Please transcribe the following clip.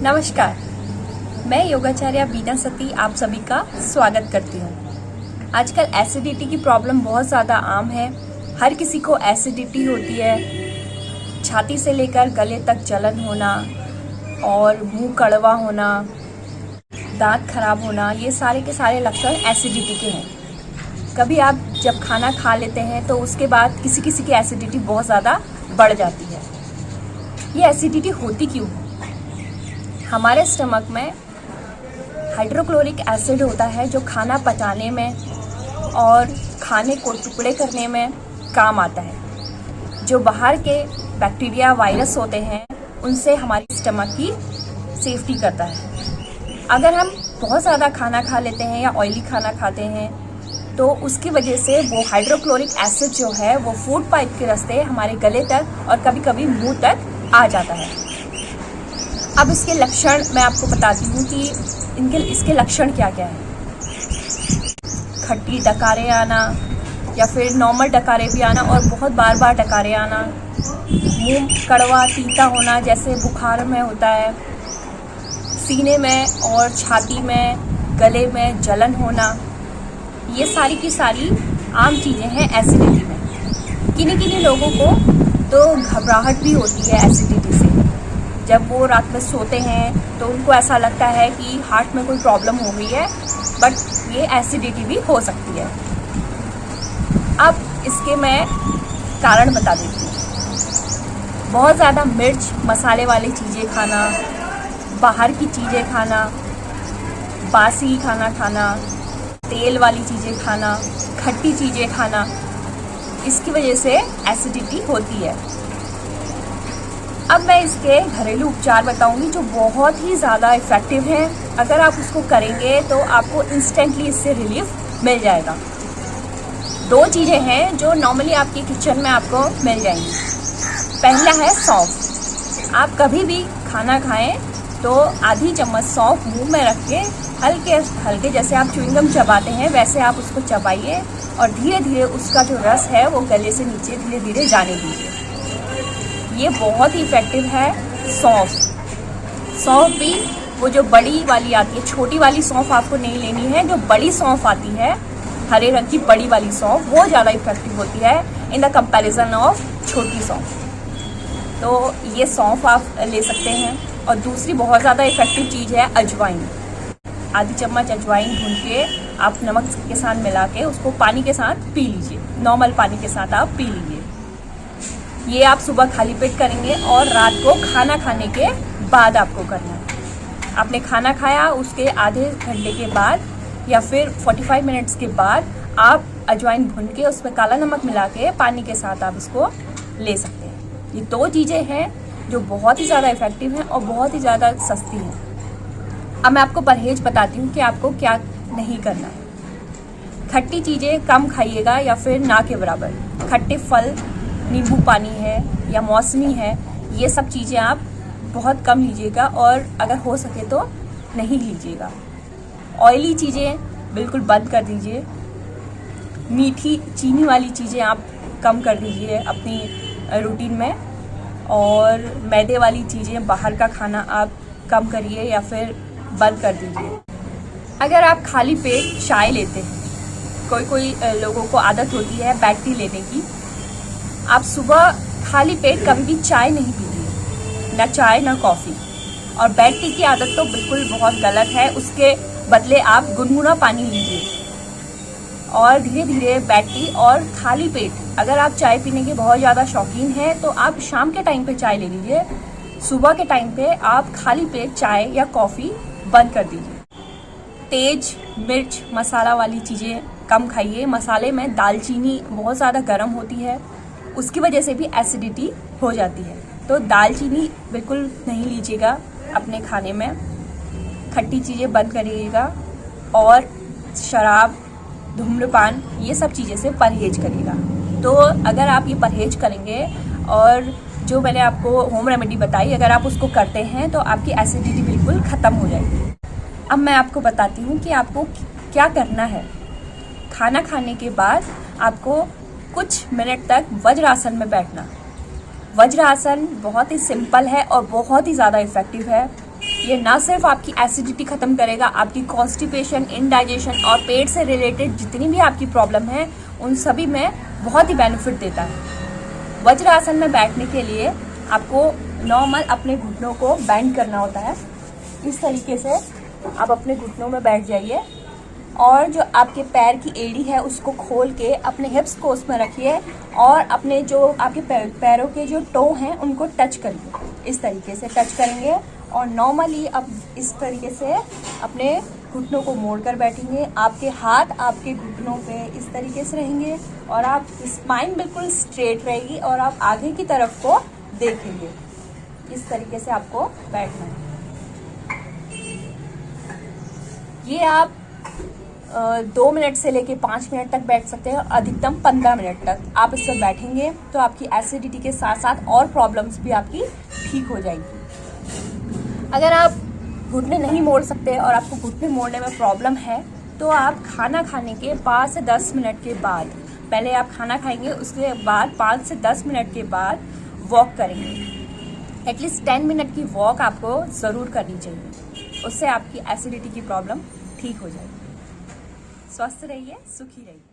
नमस्कार, मैं योगाचार्या बीना सती आप सभी का स्वागत करती हूँ। आजकल एसिडिटी की प्रॉब्लम बहुत ज़्यादा आम है। हर किसी को एसिडिटी होती है। छाती से लेकर गले तक जलन होना और मुंह कड़वा होना, दांत खराब होना, ये सारे के सारे लक्षण एसिडिटी के हैं। कभी आप जब खाना खा लेते हैं तो उसके बाद किसी किसी की एसिडिटी बहुत ज़्यादा बढ़ जाती है। ये एसिडिटी होती क्यों है? हमारे स्टमक में हाइड्रोक्लोरिक एसिड होता है जो खाना पचाने में और खाने को टुकड़े करने में काम आता है। जो बाहर के बैक्टीरिया वायरस होते हैं उनसे हमारी स्टमक की सेफ्टी करता है। अगर हम बहुत ज़्यादा खाना खा लेते हैं या ऑयली खाना खाते हैं तो उसकी वजह से वो हाइड्रोक्लोरिक एसिड जो है वो फूड पाइप के रास्ते हमारे गले तक और कभी कभी मुंह तक आ जाता है। अब इसके लक्षण मैं आपको बताती हूँ कि इसके लक्षण क्या क्या है। खट्टी डकारे आना या फिर नॉर्मल डकारे भी आना और बहुत बार बार डकारे आना, मुंह कड़वा तीता होना जैसे बुखार में होता है, सीने में और छाती में गले में जलन होना, ये सारी की सारी आम चीज़ें हैं एसिडिटी में। किन्हीं लोगों को तो घबराहट भी होती है एसिडिटी से। जब वो रात में सोते हैं तो उनको ऐसा लगता है कि हार्ट में कोई प्रॉब्लम हो गई है, बट ये एसिडिटी भी हो सकती है। अब इसके मैं कारण बता देती हूँ। बहुत ज़्यादा मिर्च मसाले वाली चीज़ें खाना, बाहर की चीज़ें खाना, बासी खाना खाना, तेल वाली चीज़ें खाना, खट्टी चीज़ें खाना, इसकी वजह से एसिडिटी होती है। अब मैं इसके घरेलू उपचार बताऊंगी जो बहुत ही ज़्यादा इफ़ेक्टिव हैं। अगर आप उसको करेंगे तो आपको इंस्टेंटली इससे रिलीफ मिल जाएगा। दो चीज़ें हैं जो नॉर्मली आपके किचन में आपको मिल जाएंगी। पहला है सौंफ। आप कभी भी खाना खाएं तो आधी चम्मच सौंफ मुंह में रख के हल्के हल्के जैसे आप च्युइंगम चबाते हैं वैसे आप उसको चबाइए और धीरे धीरे उसका जो रस है वो गले से नीचे धीरे धीरे जाने दीजिए। ये बहुत ही इफेक्टिव है। सौंफ भी वो जो बड़ी वाली आती है, छोटी वाली सौंफ आपको नहीं लेनी है। जो बड़ी सौंफ आती है हरे रंग की बड़ी वाली सौंफ, वो ज़्यादा इफेक्टिव होती है इन द कंपैरिजन ऑफ छोटी सौंफ। तो ये सौंफ आप ले सकते हैं। और दूसरी बहुत ज़्यादा इफेक्टिव चीज़ है अजवाइन। आधी चम्मच अजवाइन भून के आप नमक के साथ मिला के उसको पानी के साथ पी लीजिए। नॉर्मल पानी के साथ आप पी लीजिए। ये आप सुबह खाली पेट करेंगे और रात को खाना खाने के बाद आपको करना है। आपने खाना खाया उसके आधे घंटे के बाद या फिर 45 मिनट्स के बाद आप अजवाइन भून के उसमें काला नमक मिला के पानी के साथ आप इसको ले सकते हैं। ये दो चीज़ें हैं जो बहुत ही ज़्यादा इफ़ेक्टिव हैं और बहुत ही ज़्यादा सस्ती हैं। अब मैं आपको परहेज बताती हूँ कि आपको क्या नहीं करना है। खट्टी चीज़ें कम खाइएगा या फिर ना के बराबर। खट्टे फल, नींबू पानी है या मौसमी है, ये सब चीज़ें आप बहुत कम लीजिएगा और अगर हो सके तो नहीं लीजिएगा। ऑयली चीज़ें बिल्कुल बंद कर दीजिए। मीठी चीनी वाली चीज़ें आप कम कर दीजिए अपनी रूटीन में। और मैदे वाली चीज़ें, बाहर का खाना आप कम करिए या फिर बंद कर दीजिए। अगर आप खाली पेट चाय लेते हैं, कोई लोगों को आदत होती है बैड टी लेने की, आप सुबह खाली पेट कभी भी चाय नहीं पीजिए, ना चाय ना कॉफ़ी। और बेड टी की आदत तो बिल्कुल बहुत गलत है। उसके बदले आप गुनगुना पानी लीजिए और धीरे धीरे बेड टी और खाली पेट। अगर आप चाय पीने के बहुत ज़्यादा शौकीन हैं तो आप शाम के टाइम पे चाय ले लीजिए। सुबह के टाइम पे आप खाली पेट चाय या कॉफ़ी बंद कर दीजिए। तेज मिर्च मसाला वाली चीज़ें कम खाइए। मसाले में दालचीनी बहुत ज़्यादा गर्म होती है, उसकी वजह से भी एसिडिटी हो जाती है। तो दालचीनी बिल्कुल नहीं लीजिएगा अपने खाने में। खट्टी चीज़ें बंद करिएगा और शराब, धूम्रपान, ये सब चीज़ें से परहेज करिएगा। तो अगर आप ये परहेज करेंगे और जो मैंने आपको होम रेमेडी बताई अगर आप उसको करते हैं तो आपकी एसिडिटी बिल्कुल ख़त्म हो जाएगी। अब मैं आपको बताती हूँ कि आपको क्या करना है। खाना खाने के बाद आपको कुछ मिनट तक वज्रासन में बैठना। वज्रासन बहुत ही सिंपल है और बहुत ही ज़्यादा इफ़ेक्टिव है। ये ना सिर्फ आपकी एसिडिटी खत्म करेगा, आपकी कॉन्स्टिपेशन, इनडाइजेशन और पेट से रिलेटेड जितनी भी आपकी प्रॉब्लम है उन सभी में बहुत ही बेनिफिट देता है। वज्रासन में बैठने के लिए आपको नॉर्मल अपने घुटनों को बेंड करना होता है। इस तरीके से आप अपने घुटनों में बैठ जाइए और जो आपके पैर की एड़ी है उसको खोल के अपने हिप्स को उसमें रखिए और अपने जो आपके पैरों के जो टो हैं उनको टच करिए। इस तरीके से टच करेंगे और नॉर्मली अब इस तरीके से अपने घुटनों को मोड़कर बैठेंगे। आपके हाथ आपके घुटनों पे इस तरीके से रहेंगे और आप स्पाइन बिल्कुल स्ट्रेट रहेगी और आप आगे की तरफ को देखेंगे। इस तरीके से आपको बैठना है। ये आप 2 मिनट से लेके 5 मिनट तक बैठ सकते हैं और अधिकतम 15 मिनट तक आप इस पर बैठेंगे तो आपकी एसिडिटी के साथ साथ और प्रॉब्लम्स भी आपकी ठीक हो जाएगी। अगर आप घुटने नहीं मोड़ सकते और आपको घुटने मोड़ने में प्रॉब्लम है तो आप खाना खाने के 5 से 10 मिनट के बाद, पहले आप खाना खाएंगे उसके बाद 5 से 10 मिनट के बाद वॉक करेंगे। एटलीस्ट 10 मिनट की वॉक आपको ज़रूर करनी चाहिए, उससे आपकी एसिडिटी की प्रॉब्लम ठीक हो जाएगी। स्वस्थ रहिए, सुखी रहिए।